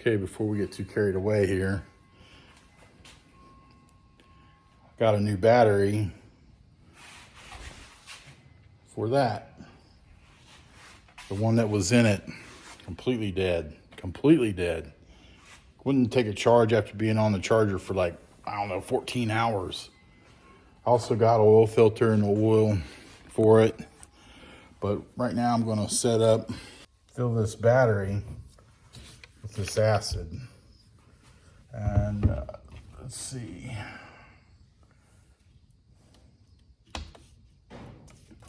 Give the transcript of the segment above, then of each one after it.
Okay, before we get too carried away here, got a new battery for that. The one that was in it, completely dead. Wouldn't take a charge after being on the charger for like, I don't know, 14 hours. I also got an oil filter and oil for it. But right now I'm gonna fill this battery with this acid. And let's see.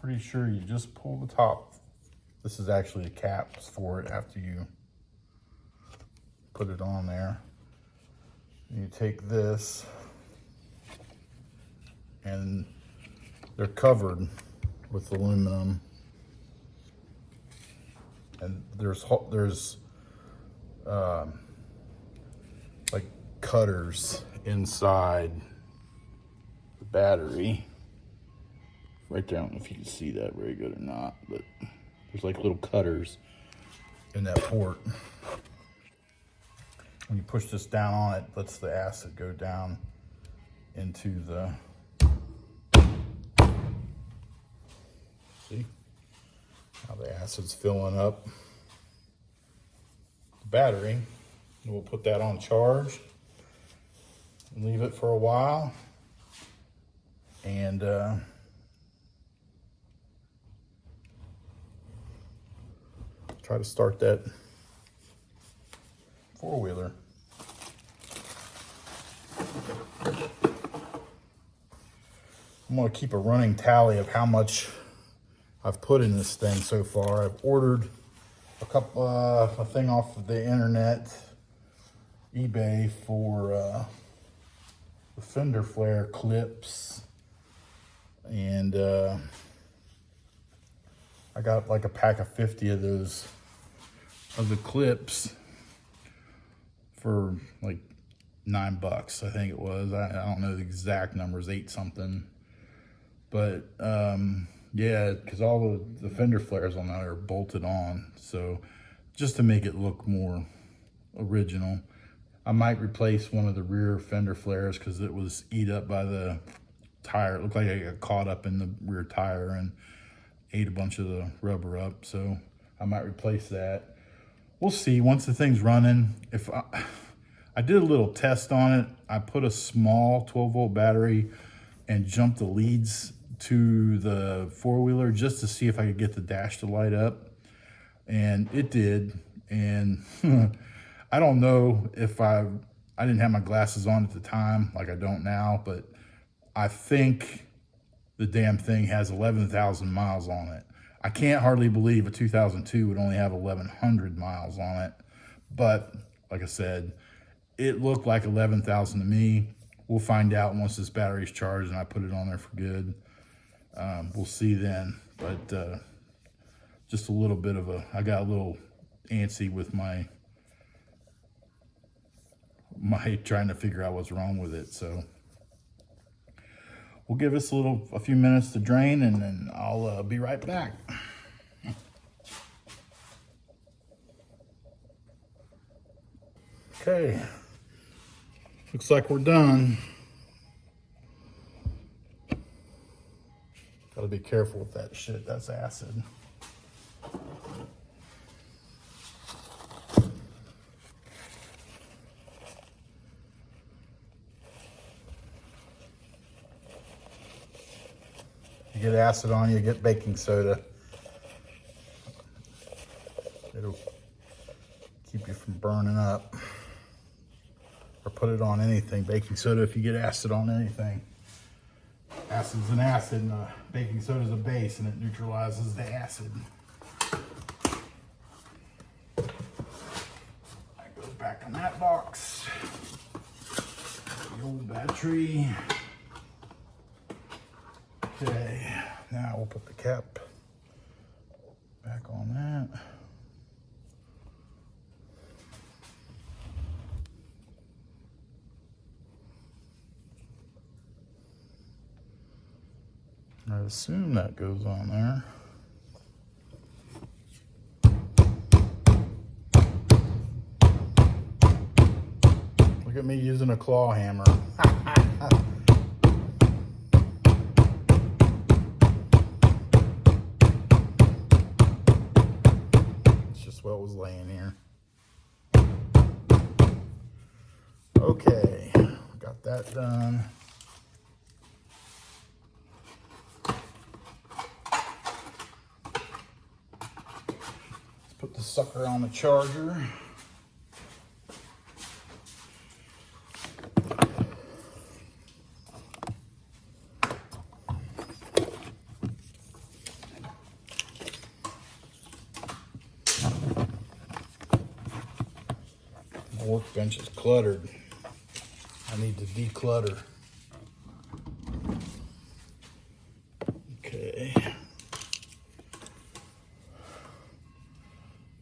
Pretty sure you just pull the top. This is actually the caps for it after you put it on there. You take this, and they're covered with aluminum. And there's like cutters inside the battery. Right there, I don't know if you can see that very good or not, but there's like little cutters in that port. When you push this down on it, lets the acid go down into the, see how the acid's filling up the battery. And we'll put that on charge and leave it for a while. And try to start that four-wheeler. I'm gonna keep a running tally of how much I've put in this thing so far. I've ordered a thing off of the internet, eBay, for the fender flare clips, and I got like a pack of 50 of those, of the clips, for like $9, I think it was. I don't know the exact numbers, 8 something. But yeah, because all the fender flares on that are bolted on. So just to make it look more original, I might replace one of the rear fender flares because it was eat up by the tire. It looked like I got caught up in the rear tire and ate a bunch of the rubber up. So I might replace that. We'll see once the thing's running. If I did a little test on it. I put a small 12-volt battery and jumped the leads to the four-wheeler just to see if I could get the dash to light up. And it did. And I don't know if I didn't have my glasses on at the time, like I don't now, but I think the damn thing has 11,000 miles on it. I can't hardly believe a 2002 would only have 1,100 miles on it. But like I said, it looked like 11,000 to me. We'll find out once this battery's charged and I put it on there for good. We'll see then. But just a little bit of I got a little antsy with my trying to figure out what's wrong with it. So we'll give this a few minutes to drain, and then I'll be right back. Okay, looks like we're done. Gotta be careful with that shit, that's acid. You get acid on you, get baking soda. It'll keep you from burning up. Or put it on anything. Baking soda, if you get acid on anything. Acid's an acid, and baking soda's a base, and it neutralizes the acid. That goes back in that box. The old battery. Okay, now we'll put the cap back on that. I assume that goes on there. at me using a claw hammer. It's just what was laying here. Okay, got that done. Let's put the sucker on the charger. My workbench is cluttered. I need to declutter. Okay.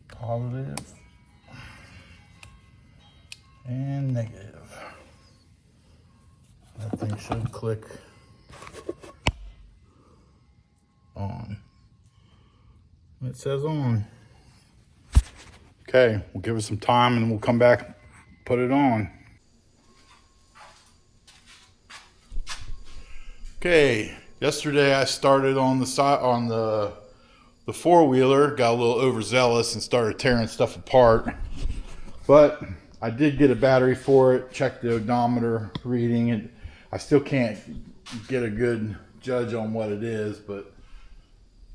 Positive and negative. That thing should click on. It says on. Okay, we'll give it some time and we'll come back, put it on. Okay, yesterday I started on the side on the four-wheeler, got a little overzealous and started tearing stuff apart. But I did get a battery for it, checked the odometer reading, and I still can't get a good judge on what it is, but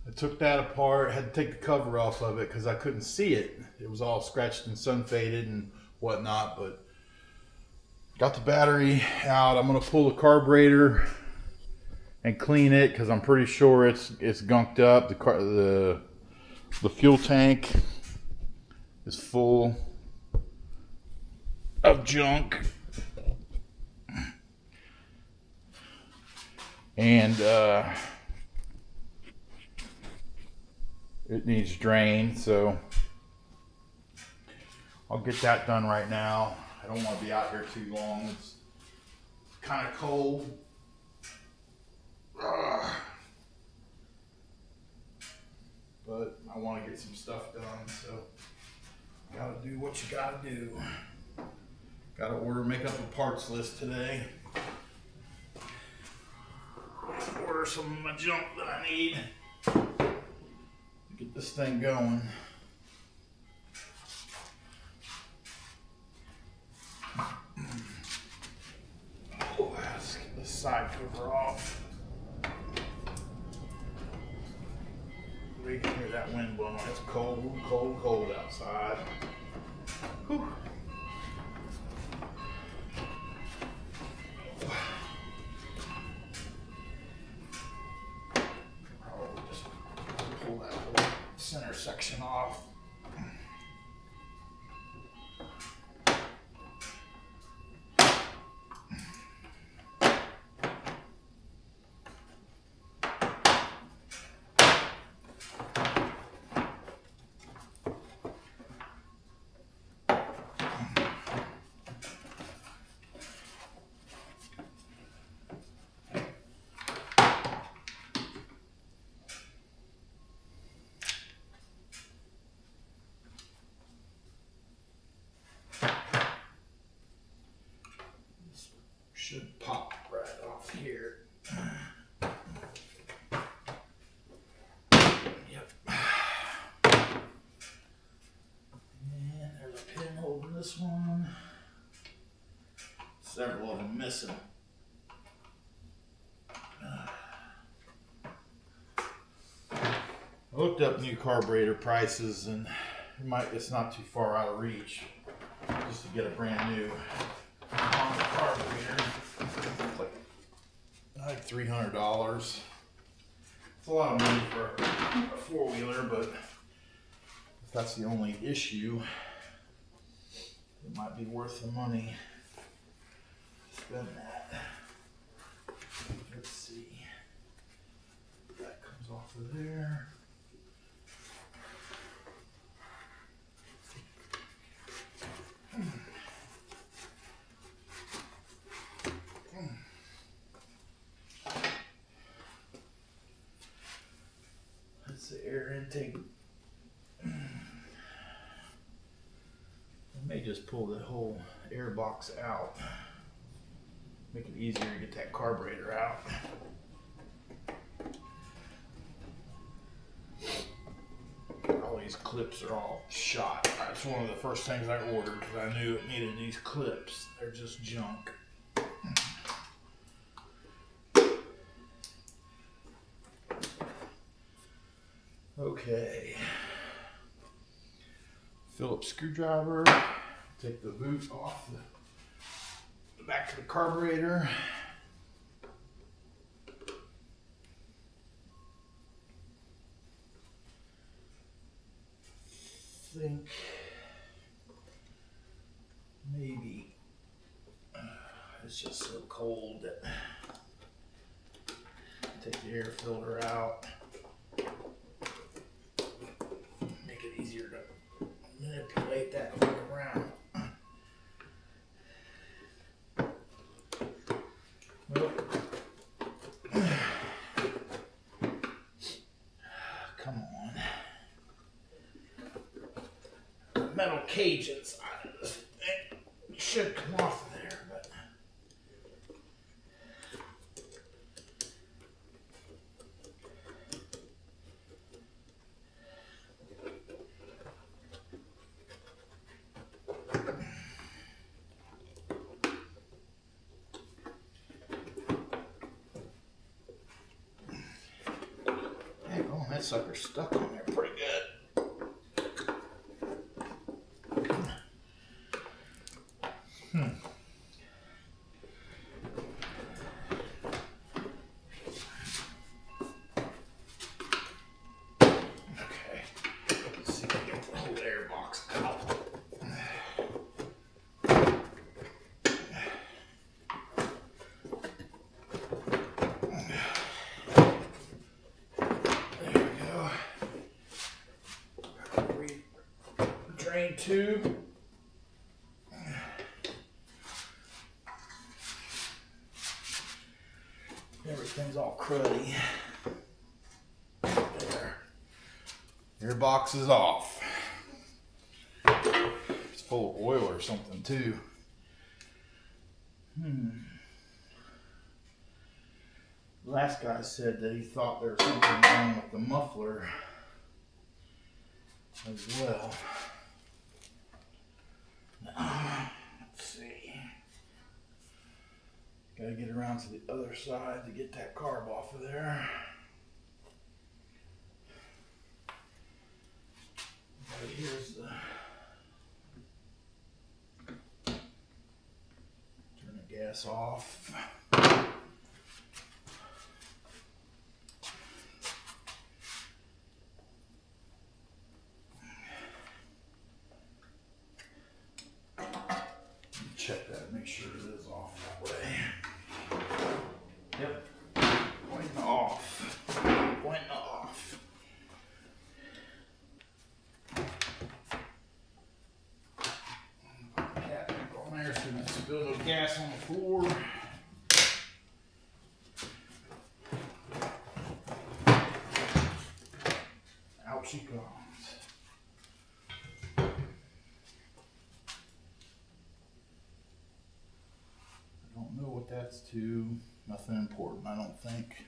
I took that apart, had to take the cover off of it because I couldn't see it. It was all scratched and sun faded and whatnot, but got the battery out. I'm gonna pull the carburetor and clean it because I'm pretty sure it's gunked up. The fuel tank is full of junk, and it needs drained. So I'll get that done right now. I don't want to be out here too long. It's kind of cold. But I want to get some stuff done, so gotta do what you gotta do. Gotta make up a parts list today. Order some of my junk that I need to get this thing going. Oh, let's get this side cover off. You can hear that wind blowing. It's cold, cold, cold outside. Whew. Probably just pull that whole center section off. Should pop right off here. Yep. And there's a pin holding this one. Several of them missing. I looked up new carburetor prices, and it's not too far out of reach just to get a brand new Honda carburetor. It's like $300. It's a lot of money for a four-wheeler, but if that's the only issue, it might be worth the money to spend that. Let's see. That comes off of there. That's the air intake. I may just just pull the whole air box out. Make it easier to get that carburetor out. All these clips are all shot. That's one of the first things I ordered because I knew it needed these clips. They're just junk. Okay. Phillips screwdriver. Take the boot off the back of the carburetor. Think maybe it's just so cold that take the air filter out, make it easier to manipulate that way around. Well, come on. Metal cage inside of this thing should come off of there, but heck, oh, that sucker's stuck on there pretty good. Okay, let's see if I can get the whole air box out. There we go. Drain tube. Everything's all cruddy. There. Air box is off. It's full of oil or something too. Last guy said that he thought there was something wrong with the muffler as well. Let's see. Gotta get around to the other side to get that carb off of there. Right here's the turn the gas off. Check that, make sure it is off that way. Yep, pointing off, pointing off. Put the cap back on there so we don't spill no gas on the floor. Out she comes. Don't know what that's to. Nothing important, I don't think.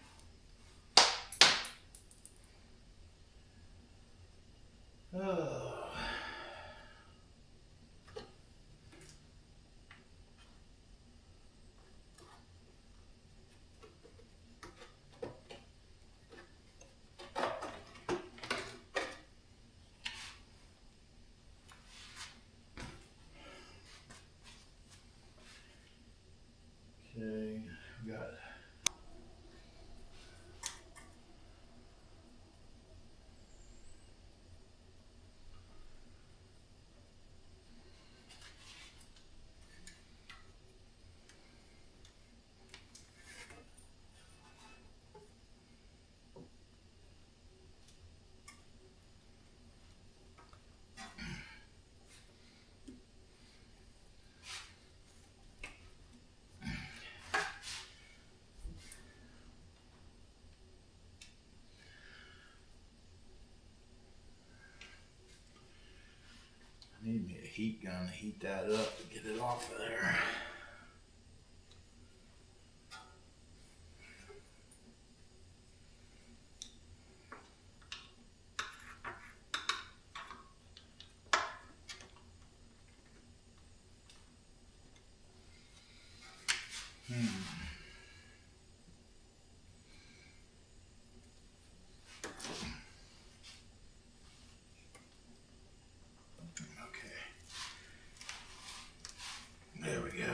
Okay, we got heat gun to heat that up to get it off of there. There we go.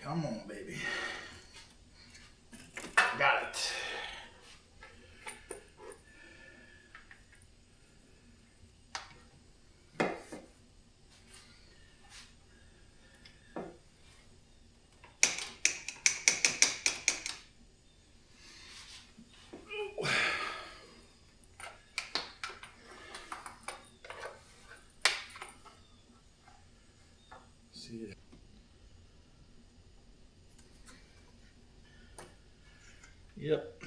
Come on, baby. Got it. See it. Yep,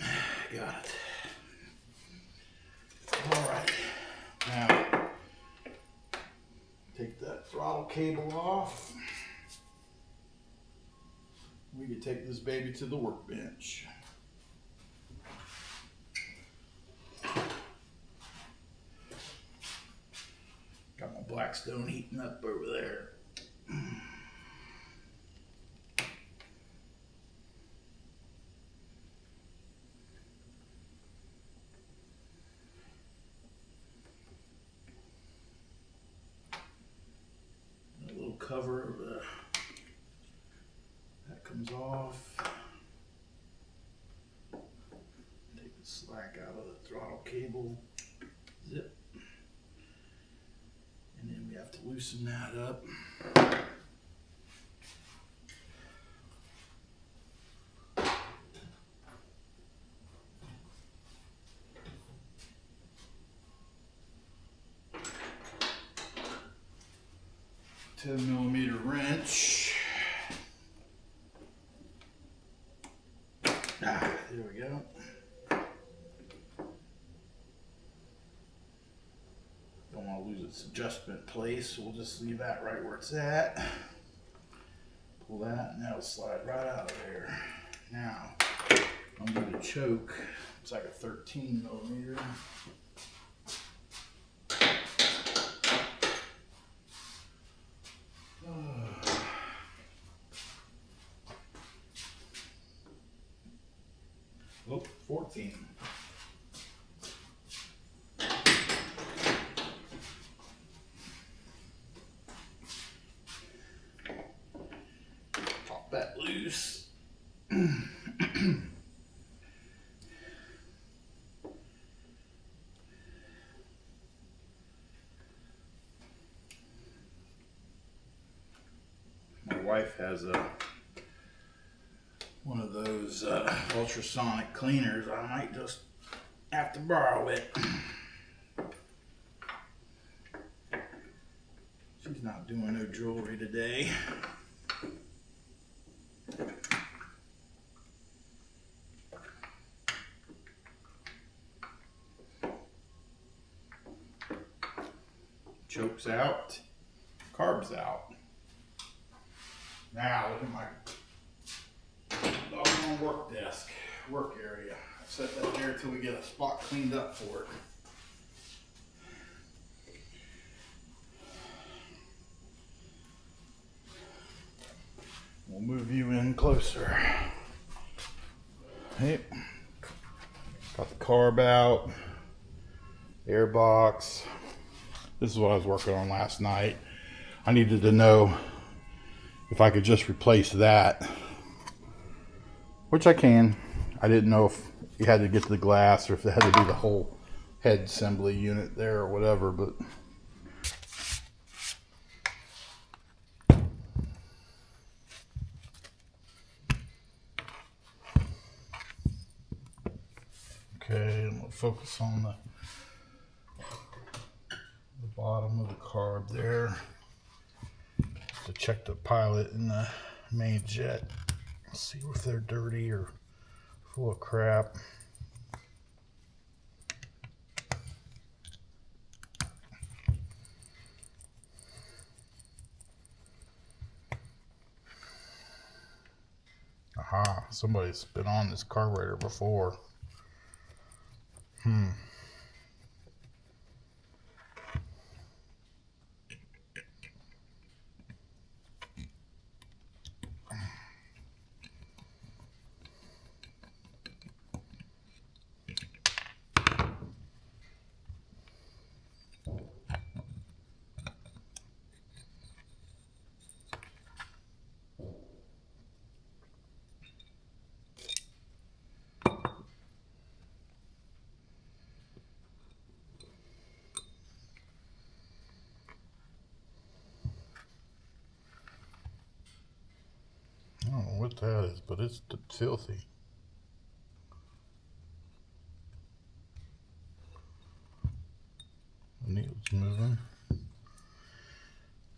got it. All right, now take that throttle cable off. We can take this baby to the workbench. Got my Blackstone heating up over there. A little cover of that comes off. Take the slack out of the throttle cable. Zip. And then we have to loosen that up. $10mm wrench. There we go. Don't want to lose its adjustment place, so we'll just leave that right where it's at. Pull that, and that'll slide right out of there. Now, I'm going to choke. It's like a 13mm. Oh, 14. Pop that loose. My wife has one of those ultrasonic cleaners. I might just have to borrow it. She's not doing no jewelry today. Chokes out, carbs out. Now look at my doggone work desk, work area. I've set that there until we get a spot cleaned up for it. We'll move you in closer. Hey, got the carb out, air box. This is what I was working on last night. I needed to know if I could just replace that, which I can. I didn't know if you had to get to the glass or if it had to be the whole head assembly unit there or whatever, but okay, I'm gonna focus on the bottom of the carb there to check the pilot and the main jet. See if they're dirty or full of crap. Somebody's been on this carburetor before. I don't know what that is, but it's filthy. The needle's moving.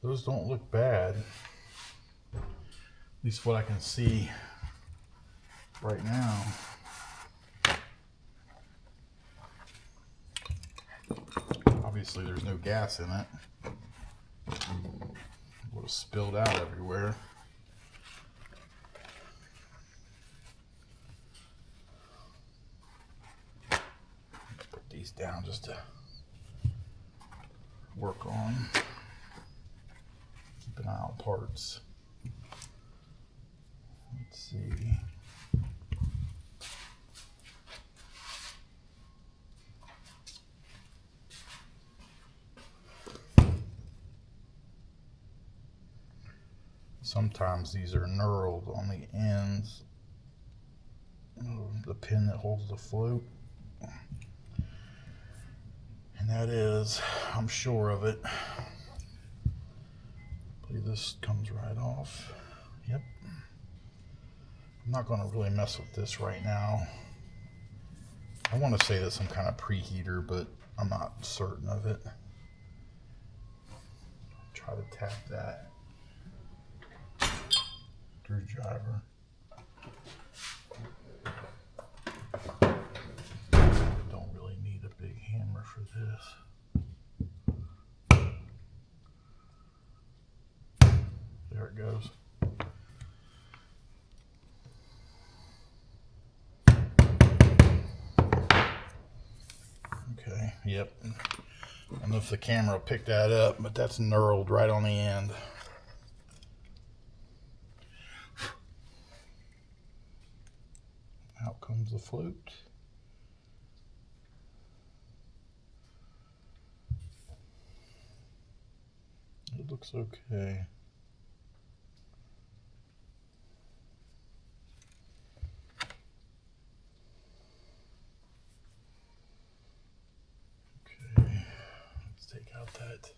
Those don't look bad. At least what I can see right now. Obviously there's no gas in it. It would have spilled out everywhere. Put these down just to work on. Keep an eye on parts. Let's see. Sometimes these are knurled on the ends of the pin that holds the float. And that is, I'm sure of it. I believe this comes right off. Yep. I'm not going to really mess with this right now. I want to say that's some kind of preheater, but I'm not certain of it. Try to tap that screwdriver. Don't really need a big hammer for this. There it goes. Okay, yep. I don't know if the camera will pick that up, but that's knurled right on the end. Out comes the float. It looks okay. Okay, let's take out that.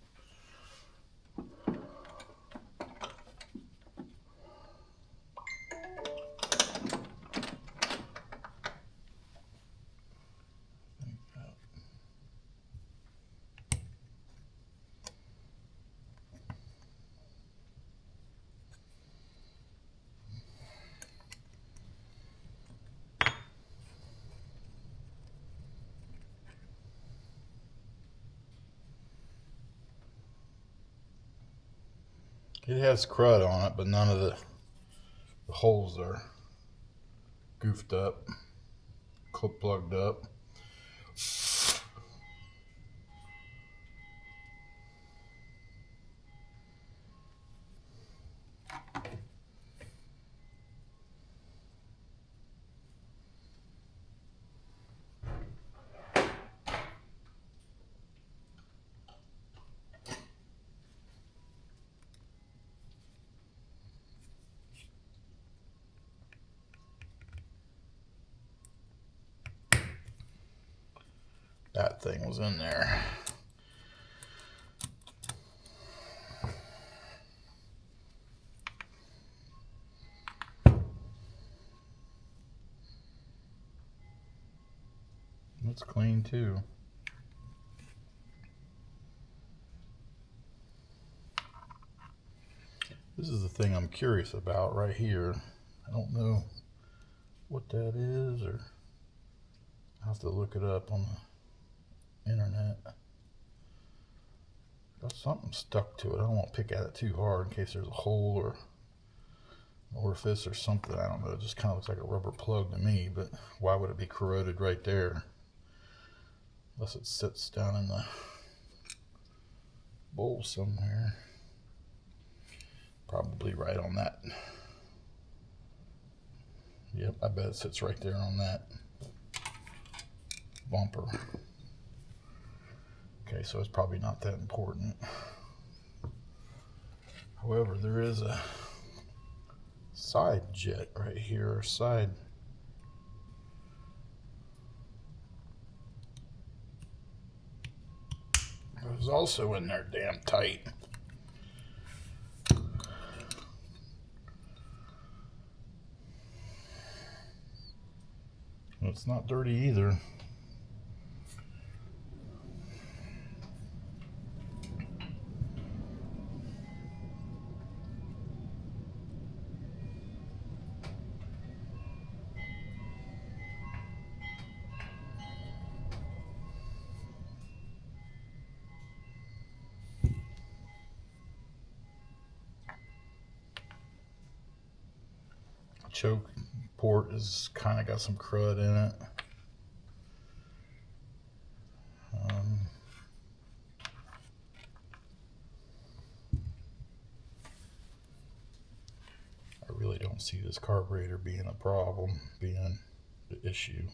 It has crud on it, but none of the holes are goofed up, plugged up. That thing was in there. It's clean too. This is the thing I'm curious about right here. I don't know what that is, or I'll have to look it up on the internet. Got something stuck to it. I don't want to pick at it too hard in case there's a hole or orifice or something. I don't know. It just kind of looks like a rubber plug to me, but why would it be corroded right there? Unless it sits down in the bowl somewhere. Probably right on that. Yep, I bet it sits right there on that bumper. Okay, so it's probably not that important. However, there is a side jet right here, or side. It was also in there damn tight. It's not dirty either. Choke port has kind of got some crud in it. I really don't see this carburetor being a problem, being the issue.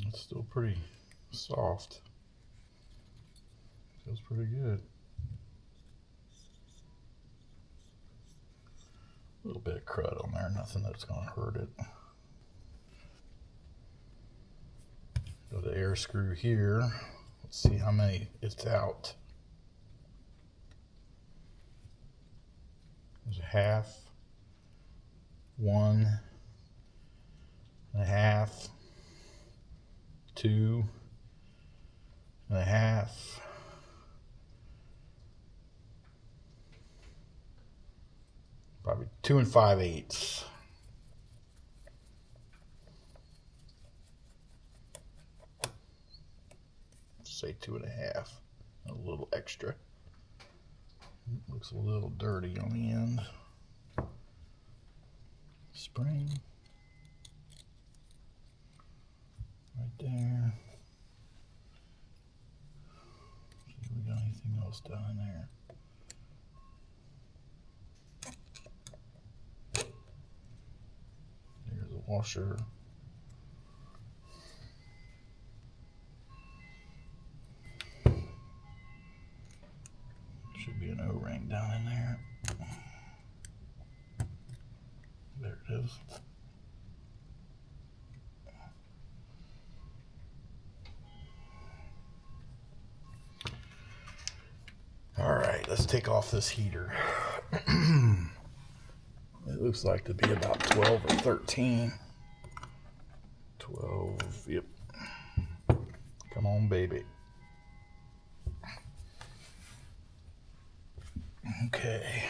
It's still pretty soft. Feels pretty good. A little bit of crud on there, nothing that's going to hurt it. Go to air screw here. Let's see how many it's out. There's a half, 1.5, 2.5, probably 2 5/8. Say 2.5, a little extra. Looks a little dirty on the end. Spring right there. See if we got anything else down in there. There's a washer. Should be an O-ring down in there. There it is. All right, let's take off this heater. It looks like to be about 12 or 13. 12, yep. Come on, baby. Okay.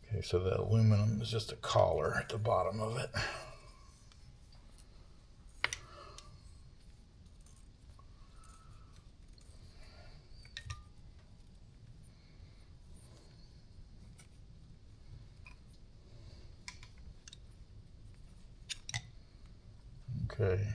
Okay, so the aluminum is just a collar at the bottom of it. Okay.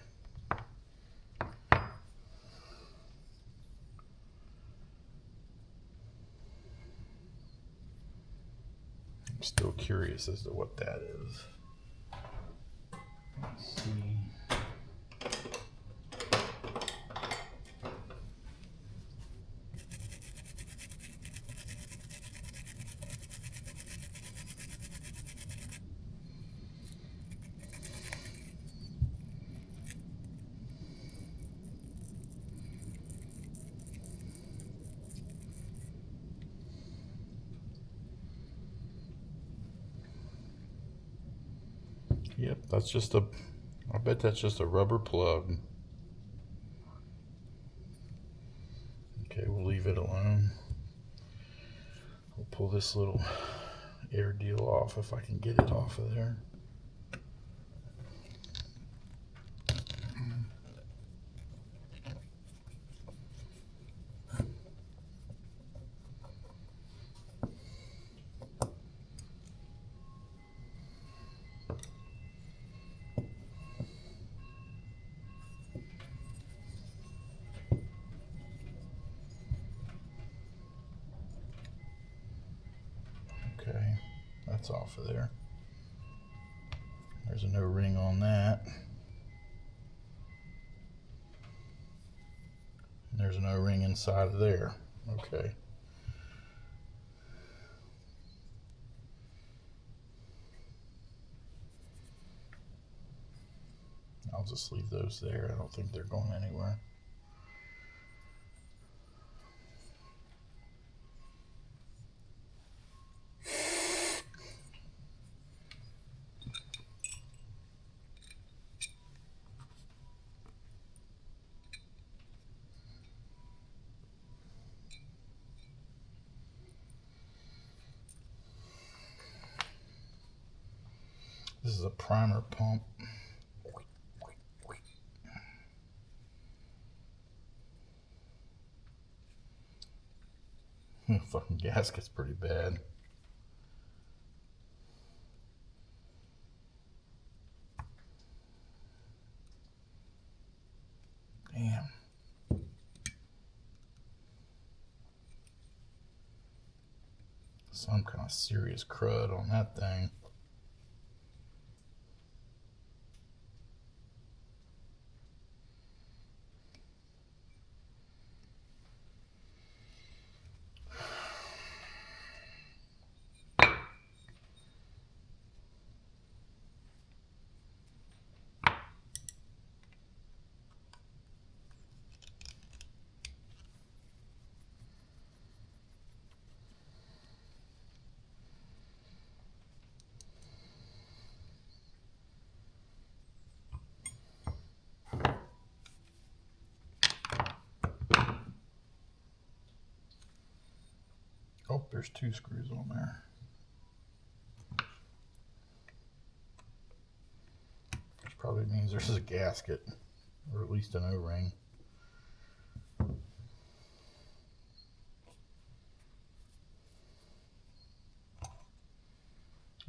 I'm still curious as to what that is. Let's see. Yep, that's just a, I bet that's just a rubber plug. Okay, we'll leave it alone. We'll pull this little air deal off if I can get it off of there. Okay, that's off of there. There's a no ring on that. And there's no ring inside of there. Okay. I'll just leave those there. I don't think they're going anywhere. This is a primer pump. Fucking gasket's pretty bad. Damn. Some kind of serious crud on that thing. Oh, there's 2 screws on there. Which probably means there's a gasket, or at least an O-ring.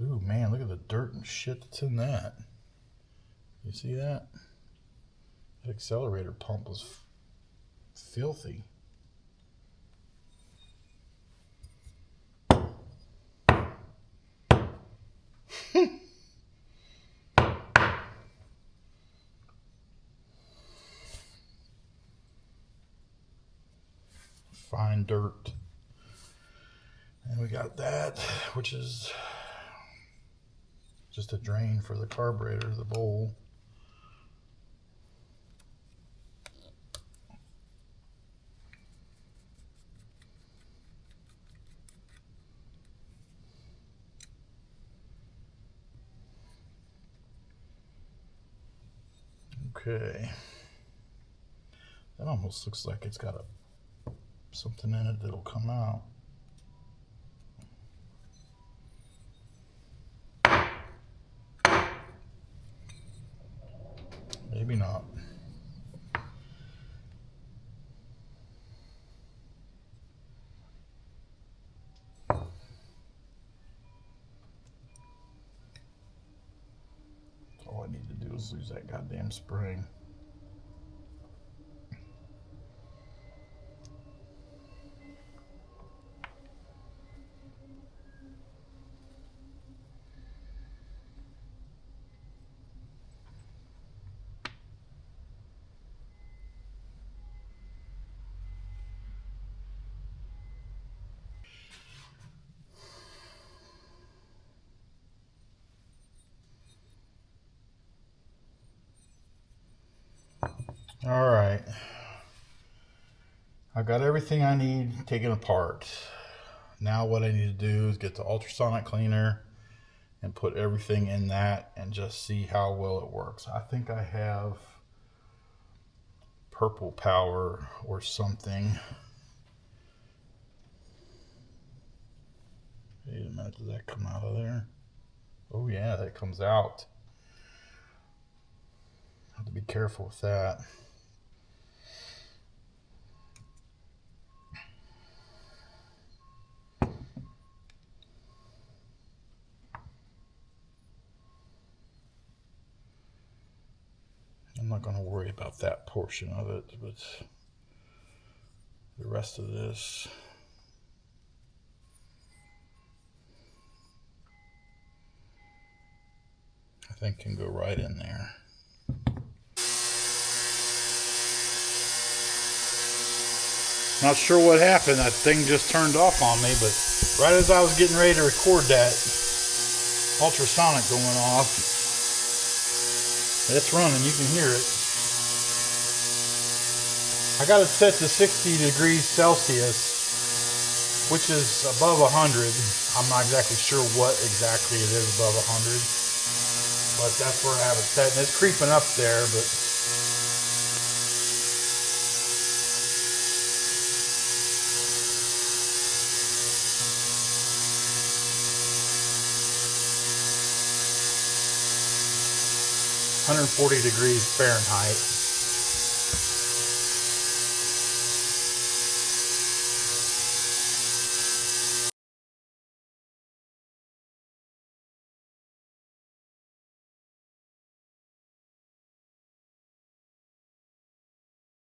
Ooh, man, look at the dirt and shit that's in that. You see that? That accelerator pump was filthy. Fine dirt. And we got that, which is just a drain for the carburetor, the bowl. Okay. That almost looks like it's got something in it that'll come out. Maybe not. That's all I need to do is lose that goddamn spring. All right, I got everything I need taken apart. Now what I need to do is get the ultrasonic cleaner and put everything in that and just see how well it works. I think I have Purple Power or something. Wait a minute, does that come out of there? Oh yeah, that comes out. Have to be careful with that. I'm not going to worry about that portion of it, but the rest of this, I think, can go right in there. Not sure what happened. That thing just turned off on me, but right as I was getting ready to record that, ultrasonic going off, it's running. You can hear it. I got it set to 60 degrees Celsius, which is above 100. I'm not exactly sure what exactly it is above 100, but that's where I have it set. And it's creeping up there, but (140 degrees Fahrenheit).